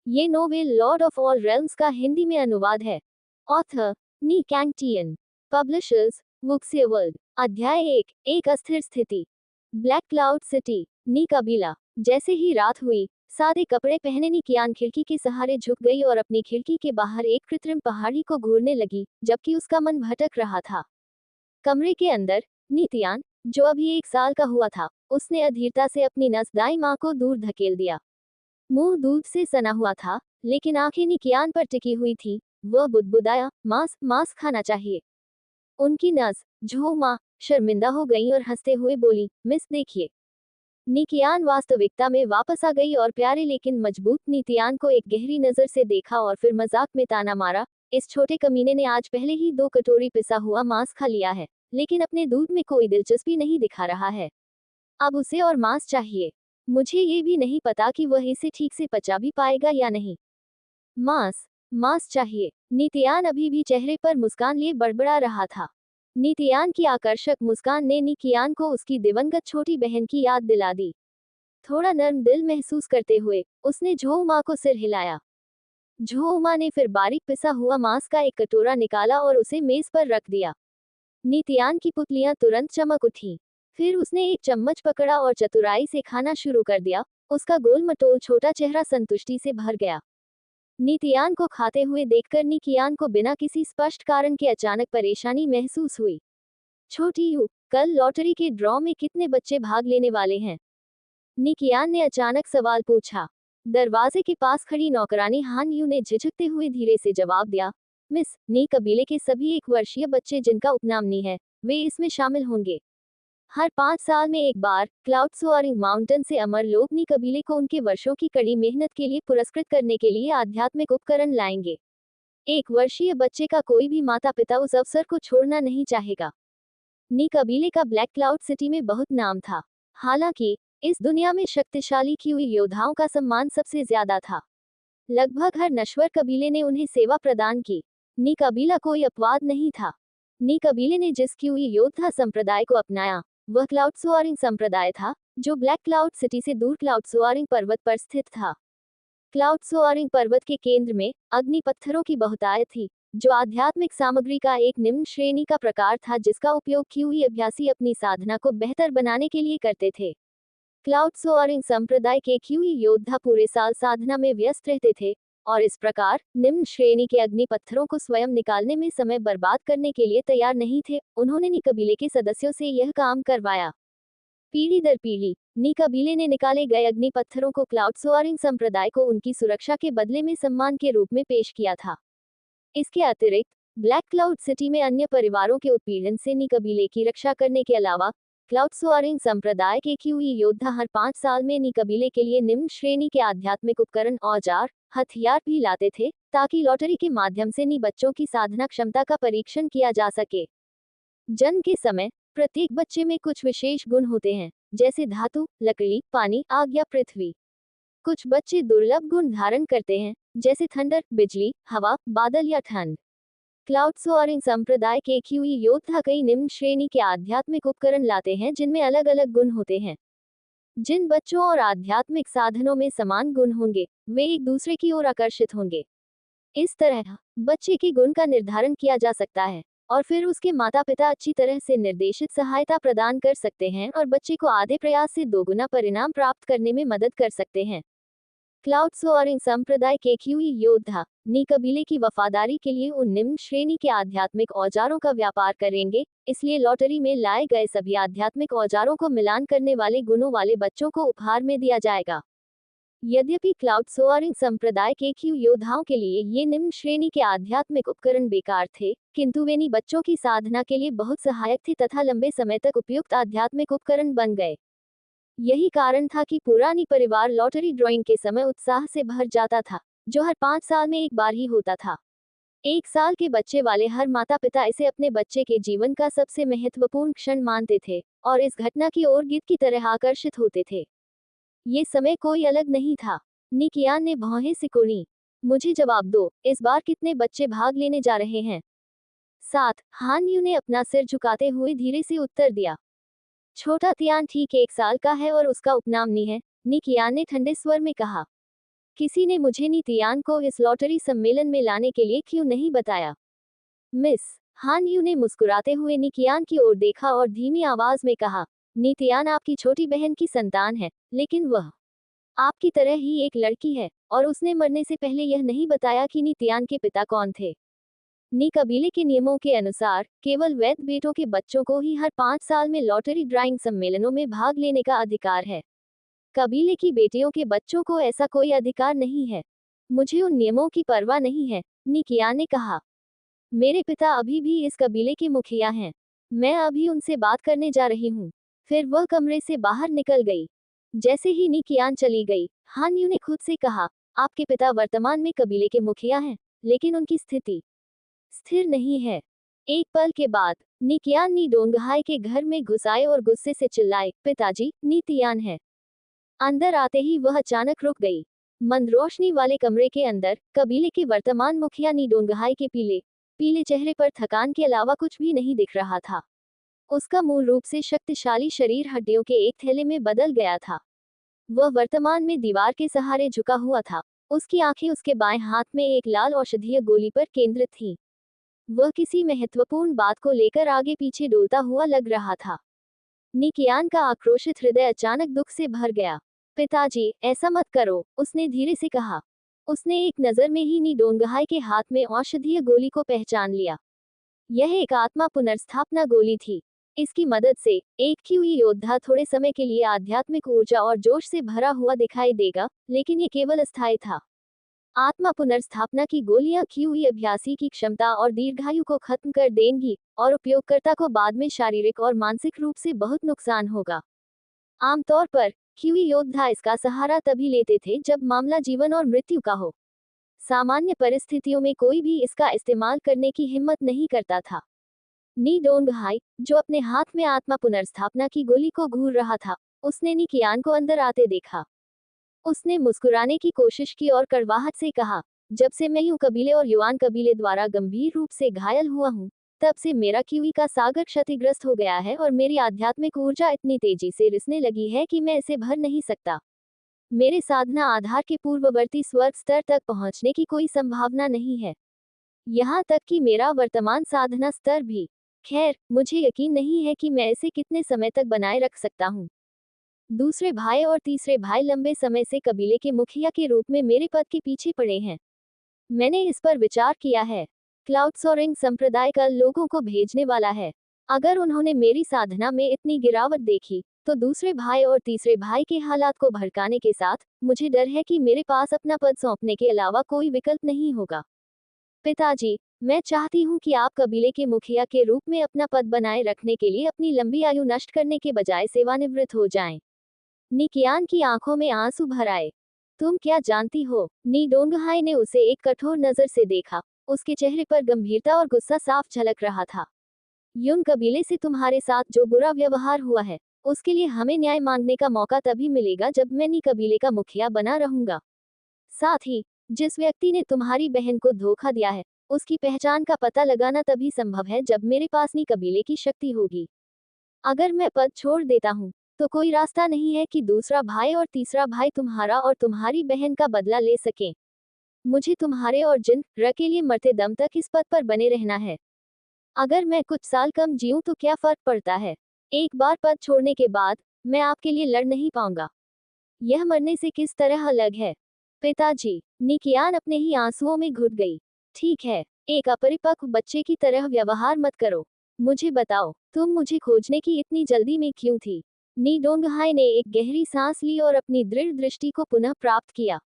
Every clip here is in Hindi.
ये novel lord of all realms का हिंदी में अनुवाद है। Author Ni Cangtian. Publishers Wuxia world. अध्याय 1, एक अस्थिर स्थिति। Black cloud city. नी कबीला। जैसे ही रात हुई, सादे कपड़े पहने नी कियान खिड़की के सहारे झुक गई और अपनी खिड़की के बाहर एक कृत्रिम पहाड़ी को घूरने लगी, जबकि उसका मन भटक रहा था। कमरे के अंदर नीतियान, जो अभी 1 साल का हुआ था, उसने अधीरता से अपनी नसदाई माँ को दूर धकेल दिया। मुंह दूध से सना हुआ था, लेकिन आंखें निकियान पर टिकी हुई थी। वह बुदबुदाया, मांस मांस खाना चाहिए। उनकी नस झो माँ शर्मिंदा हो गई और हंसते हुए बोली, मिस देखिए। निकियान वास्तविकता में वापस आ गई और प्यारे लेकिन मजबूत नितियान को एक गहरी नजर से देखा और फिर मजाक में ताना मारा, इस छोटे कमीने ने आज पहले ही 2 कटोरी पिसा हुआ मांस खा लिया है, लेकिन अपने दूध में कोई दिलचस्पी नहीं दिखा रहा है। अब उसे और मांस चाहिए। मुझे ये भी नहीं पता कि वह इसे ठीक से पचा भी पाएगा या नहीं। मांस मांस चाहिए। नितियान अभी भी चेहरे पर मुस्कान लिए बड़बड़ा रहा था। नितियान की आकर्षक मुस्कान ने निकियान को उसकी दिवंगत छोटी बहन की याद दिला दी। थोड़ा नर्म दिल महसूस करते हुए उसने झोमा को सिर हिलाया। झोमा ने फिर बारीक पिसा हुआ मांस का एक कटोरा निकाला और उसे मेज पर रख दिया। नितियान की पुतलियां तुरंत चमक उठी। फिर उसने एक चम्मच पकड़ा और चतुराई से खाना शुरू कर दिया। उसका गोल मटोल छोटा चेहरा संतुष्टि से भर गया। नितियान को खाते हुए देखकर निकियान को बिना किसी स्पष्ट कारण के अचानक परेशानी महसूस हुई। छोटी यू, कल लॉटरी के ड्रॉ में कितने बच्चे भाग लेने वाले हैं? निकियान ने अचानक सवाल पूछा। दरवाजे के पास खड़ी नौकरानी हान यू ने झिझकते हुए धीरे से जवाब दिया, मिस, नी कबीले के सभी 1 वर्षीय बच्चे जिनका उपनाम नी है, वे इसमें शामिल होंगे। हर 5 साल में एक बार क्लाउड सोअरिंग माउंटेन से अमर लोग नी कबीले को उनके वर्षों की कड़ी मेहनत के लिए पुरस्कृत करने के लिए आध्यात्मिक उपकरण लाएंगे। 1 वर्षीय बच्चे का कोई भी माता पिता उस अवसर को छोड़ना नहीं चाहेगा। नी कबीले का ब्लैक क्लाउड सिटी में बहुत नाम था। हालांकि इस दुनिया में शक्तिशाली किवी योद्धाओं का सम्मान सबसे ज्यादा था। लगभग हर नश्वर कबीले ने उन्हें सेवा प्रदान की। नी कबीला कोई अपवाद नहीं था। नी कबीले ने जिस किवी योद्धा संप्रदाय को अपनाया, वह क्लाउड सोअरिंग संप्रदाय था, जो ब्लैक क्लाउड सिटी से दूर क्लाउड सोअरिंग पर्वत पर स्थित था। क्लाउड सोअरिंग पर्वत के केंद्र में अग्नि पत्थरों की बहुतायत थी, जो आध्यात्मिक सामग्री का एक निम्न श्रेणी का प्रकार था जिसका उपयोग किवी अभ्यासी अपनी साधना को बेहतर बनाने के लिए करते थे। क्लाउड सोअरिंग संप्रदाय के किवी योद्धा पूरे साल साधना में व्यस्त रहते थे और इस प्रकार निम्न श्रेणी के अग्नि पत्थरों को स्वयं निकालने में समय बर्बाद करने के लिए तैयार नहीं थे। उन्होंने नी कबीले के सदस्यों से यह काम करवाया। पीढ़ी दर पीढ़ी नी कबीले ने निकाले गए अग्नि पत्थरों को क्लाउड सोअरिंग संप्रदाय को उनकी सुरक्षा के बदले में सम्मान के रूप में पेश किया था। इसके अतिरिक्त ब्लैक क्लाउड सिटी में अन्य परिवारों के उत्पीड़न से नी कबीले की रक्षा करने के अलावा क्लाउड सोअरिंग संप्रदाय के किवी योद्धा हर 5 साल में नी कबीले के लिए निम्न श्रेणी के आध्यात्मिक उपकरण, औजार, हथियार भी लाते थे, ताकि लॉटरी के माध्यम से नी बच्चों की साधना क्षमता का परीक्षण किया जा सके। जन्म के समय प्रत्येक बच्चे में कुछ विशेष गुण होते हैं, जैसे धातु, लकड़ी, पानी, आग या पृथ्वी। कुछ बच्चे दुर्लभ गुण धारण करते हैं, जैसे थंडर, बिजली, हवा, बादल या ठंड। क्लाउड सोअरिंग संप्रदाय के किवी योद्धा कई निम्न श्रेणी के आध्यात्मिक उपकरण लाते हैं जिनमें अलग अलग गुण होते हैं। जिन बच्चों और आध्यात्मिक साधनों में समान गुण होंगे, वे एक दूसरे की ओर आकर्षित होंगे। इस तरह बच्चे के गुण का निर्धारण किया जा सकता है और फिर उसके माता पिता अच्छी तरह से निर्देशित सहायता प्रदान कर सकते हैं और बच्चे को आधे प्रयास से 2 गुना परिणाम प्राप्त करने में मदद कर सकते हैं। क्लाउड सोअरिंग संप्रदाय के किवी योद्धा नी कबीले की वफादारी के लिए उन निम्न श्रेणी के आध्यात्मिक औजारों का व्यापार करेंगे, इसलिए लॉटरी में लाए गए सभी आध्यात्मिक औजारों को मिलान करने वाले गुणों वाले बच्चों को उपहार में दिया जाएगा। यद्यपि क्लाउड सोअरिंग संप्रदाय के किव योद्धाओं के लिए ये निम्न श्रेणी के आध्यात्मिक उपकरण बेकार थे, किंतु वे नी बच्चों की साधना के लिए बहुत सहायक थे तथा लंबे समय तक उपयुक्त आध्यात्मिक उपकरण बन गए। यही कारण था कि पुरानी परिवार लॉटरी ड्रॉइंग के समय उत्साह से भर जाता था, जो हर 5 साल में एक बार ही होता था। 1 साल के बच्चे वाले हर माता पिता इसे अपने बच्चे के जीवन का सबसे महत्वपूर्ण क्षण मानते थे और इस घटना की ओर गिद्ध की तरह आकर्षित होते थे। ये समय कोई अलग नहीं था। निकियान ने भौहें सिकुड़ी। मुझे जवाब दो, इस बार कितने बच्चे भाग लेने जा रहे हैं? 7, हान यू ने अपना सिर झुकाते हुए धीरे से उत्तर दिया। छोटा तियान ठीक 1 साल का है और उसका उपनाम नी है, निकियान ने ठंडे स्वर में कहा। किसी ने मुझे नी तियान को इस लॉटरी सम्मेलन में लाने के लिए क्यों नहीं बताया? मिस हान यू ने मुस्कुराते हुए नी कियान की ओर देखा और धीमी आवाज में कहा, नी तियान आपकी छोटी बहन की संतान है, लेकिन वह आपकी तरह ही एक लड़की है, और उसने मरने से पहले यह नहीं बताया कि नी तियान के पिता कौन थे। नी कबीले के नियमों के अनुसार केवल वैध बेटों के बच्चों को ही हर 5 साल में लॉटरी ड्राइंग सम्मेलनों में भाग लेने का अधिकार है। कबीले की बेटियों के बच्चों को ऐसा कोई अधिकार नहीं है। मुझे उन नियमों की परवाह नहीं है, नी कियान ने कहा। मेरे पिता अभी भी इस कबीले के मुखिया हैं। मैं अभी उनसे बात करने जा रही हूँ। फिर वह कमरे से बाहर निकल गई। जैसे ही नी कियान चली गई, हान यू ने खुद से कहा, आपके पिता वर्तमान में कबीले के मुखिया हैं, लेकिन उनकी स्थिति स्थिर नहीं है। एक पल के बाद नी कियान नी डोंगहाई के घर में घुस आए और गुस्से से चिल्लाए, पिताजी, नी तियान है। अंदर आते ही वह अचानक रुक गई। मंद रोशनी वाले कमरे के अंदर कबीले के वर्तमान मुखिया नी डोंगहाई के पीले पीले चेहरे पर थकान के अलावा कुछ भी नहीं दिख रहा था। उसका मूल रूप से शक्तिशाली शरीर हड्डियों के एक थैले में बदल गया था। वह वर्तमान में दीवार के सहारे झुका हुआ था। उसकी आंखें उसके बाएं हाथ में एक लाल औषधीय गोली पर केंद्रित थीं। वह किसी महत्वपूर्ण बात को लेकर आगे पीछे डोलता हुआ लग रहा था। नी कियान का आक्रोशित हृदय अचानक दुख से भर गया। पिताजी, ऐसा मत करो, उसने धीरे से कहा। उसने एक नजर में ही नी डोंगहाई के हाथ में औषधीय गोली को पहचान लिया। यह एक आत्मा पुनर्स्थापना गोली थी। इसकी मदद से एक क्यूई योद्धा थोड़े समय के लिए आध्यात्मिक ऊर्जा और जोश से भरा हुआ दिखाई देगा, लेकिन ये केवल अस्थायी था। आत्मा पुनर्स्थापना की गोलियां क्यूई अभ्यासी की क्षमता और दीर्घायु को खत्म कर देंगी, और उपयोगकर्ता को बाद में शारीरिक और मानसिक रूप से बहुत नुकसान होगा। आमतौर पर क्यूई योद्धा इसका सहारा तभी लेते थे जब मामला जीवन और मृत्यु का हो। सामान्य परिस्थितियों में कोई भी इसका इस्तेमाल करने की हिम्मत नहीं करता था। नी डोंगहाई, जो अपने हाथ में आत्मा पुनर्स्थापना की गोली को घूर रहा था, उसने नी कियान को अंदर आते देखा। उसने मुस्कुराने की कोशिश की और कड़वाहट से कहा, जब से मैं यूं कबीले और युआन कबीले द्वारा गंभीर रूप से घायल हुआ हूं, तब से मेरा क्यूई का सागर क्षतिग्रस्त हो गया है और मेरी आध्यात्मिक ऊर्जा इतनी तेजी से रिसने लगी है कि मैं इसे भर नहीं सकता। मेरे साधना आधार के पूर्ववर्ती स्वर्ग स्तर तक पहुंचने की कोई संभावना नहीं है। यहाँ तक कि मेरा वर्तमान साधना स्तर भी। खैर, मुझे यकीन नहीं है कि मैं इसे कितने समय तक बनाए रख सकता हूँ। दूसरे भाई और तीसरे भाई लंबे समय से कबीले के मुखिया के रूप में मेरे पद के पीछे पड़े हैं। मैंने इस पर विचार किया है। क्लाउड सोरिंग संप्रदाय कल लोगों को भेजने वाला है। अगर उन्होंने मेरी साधना में इतनी गिरावट देखी, तो दूसरे भाई और तीसरे भाई के हालात को भड़काने के साथ, मुझे डर है कि मेरे पास अपना पद सौंपने के अलावा कोई विकल्प नहीं होगा। पिताजी, मैं चाहती हूँ कि आप कबीले के मुखिया के रूप में अपना पद बनाए रखने के लिए अपनी लंबी आयु नष्ट करने के बजाय सेवानिवृत्त हो जाएं। नी कियान की आंखों में आंसू भर आए। तुम क्या जानती हो? नी डोंगहाई ने उसे एक कठोर नजर से देखा। उसके चेहरे पर गंभीरता और गुस्सा साफ झलक रहा था। युन कबीले से तुम्हारे साथ जो बुरा व्यवहार हुआ है, उसके लिए हमें न्याय मांगने का मौका तभी मिलेगा जब मैं नी कबीले का मुखिया बना रहूंगा। साथ ही, जिस व्यक्ति ने तुम्हारी बहन को धोखा दिया है, उसकी पहचान का पता लगाना तभी संभव है जब मेरे पास नी कबीले की शक्ति होगी। अगर मैं पद छोड़ देता हूँ, तो कोई रास्ता नहीं है कि दूसरा भाई और तीसरा भाई तुम्हारा और तुम्हारी बहन का बदला ले सकें। मुझे तुम्हारे और जिन र के लिए मरते दम तक इस पद पर बने रहना है। अगर मैं कुछ साल कम जीऊं तो क्या फर्क पड़ता है? एक बार पद छोड़ने के बाद मैं आपके लिए लड़ नहीं पाऊंगा। यह मरने से किस तरह अलग है? पिताजी, नी कियान अपने ही आंसुओं में घुट गई। ठीक है, एक अपरिपक्व बच्चे की तरह व्यवहार मत करो। मुझे बताओ, तुम मुझे खोजने की इतनी जल्दी में क्यों थी? नी डोंगहाई ने एक गहरी सांस ली और अपनी दृढ़ दृष्टि को पुनः प्राप्त किया।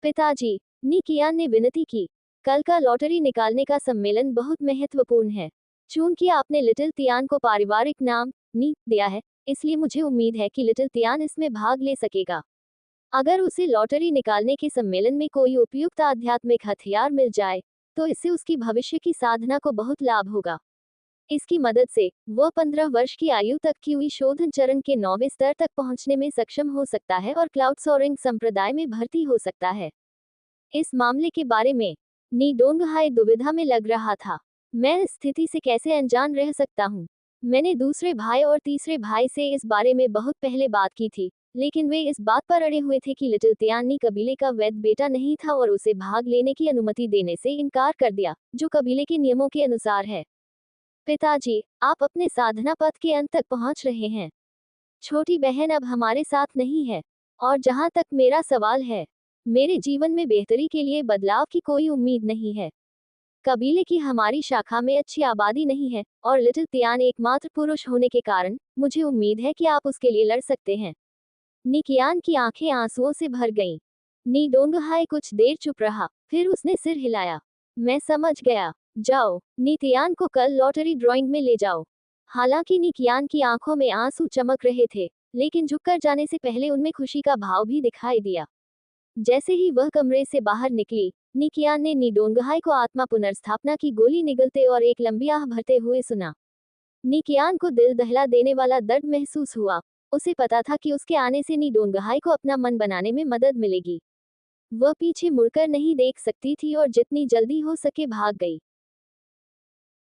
पिताजी, नी कियान ने विनती की, कल का लॉटरी निकालने का सम्मेलन बहुत महत्वपूर्ण है। चूंकि आपने लिटिल तियान को पारिवारिक नाम नी दिया है, इसलिए मुझे उम्मीद है कि लिटिल तियान इसमें भाग ले सकेगा। अगर उसे लॉटरी निकालने के सम्मेलन में कोई उपयुक्त आध्यात्मिक हथियार मिल जाए, तो इससे उसकी भविष्य की साधना को बहुत लाभ होगा। इसकी मदद से वह 15 वर्ष की आयु तक क्यूई शोधन चरण के 9वें स्तर तक पहुंचने में सक्षम हो सकता है और क्लाउड सोरिंग संप्रदाय में भर्ती हो सकता है। इस मामले के बारे में नी डोंगहाई दुविधा में लग रहा था। मैं इस स्थिति से कैसे अनजान रह सकता हूँ? मैंने दूसरे भाई और तीसरे भाई से इस बारे में बहुत पहले बात की थी, लेकिन वे इस बात पर अड़े हुए थे कि लिटिल तियानी कबीले का वैध बेटा नहीं था और उसे भाग लेने की अनुमति देने से इनकार कर दिया, जो कबीले के नियमों के अनुसार है। पिताजी, आप अपने साधना पथ के अंत तक पहुंच रहे हैं। छोटी बहन अब हमारे साथ नहीं है। और जहां तक मेरा सवाल है, मेरे जीवन में बेहतरी के लिए बदलाव की कोई उम्मीद नहीं है। कबीले की हमारी शाखा में अच्छी आबादी नहीं है, और लिटिल तियान एकमात्र पुरुष होने के कारण मुझे उम्मीद है कि आप उसके लिए लड़ सकते हैं। निकियान की आंखें आंसुओं से भर गईं। नी डोंगहाई कुछ देर चुप रहा, फिर उसने सिर हिलाया। मैं समझ गया। जाओ, नितियान को कल लॉटरी ड्राइंग में ले जाओ। हालांकि निकियान की आंखों में आंसू चमक रहे थे, लेकिन झुककर जाने से पहले उनमें खुशी का भाव भी दिखाई दिया। जैसे ही वह कमरे से बाहर निकली, निकियान ने नीडोंगहाई को आत्मा पुनर्स्थापना की गोली निगलते और एक लंबी आह भरते हुए सुना। निकियान को दिल दहला देने वाला दर्द महसूस हुआ। उसे पता था कि उसके आने से नीडोंगहाई को अपना मन बनाने में मदद मिलेगी। वह पीछे मुड़कर नहीं देख सकती थी और जितनी जल्दी हो सके भाग गई।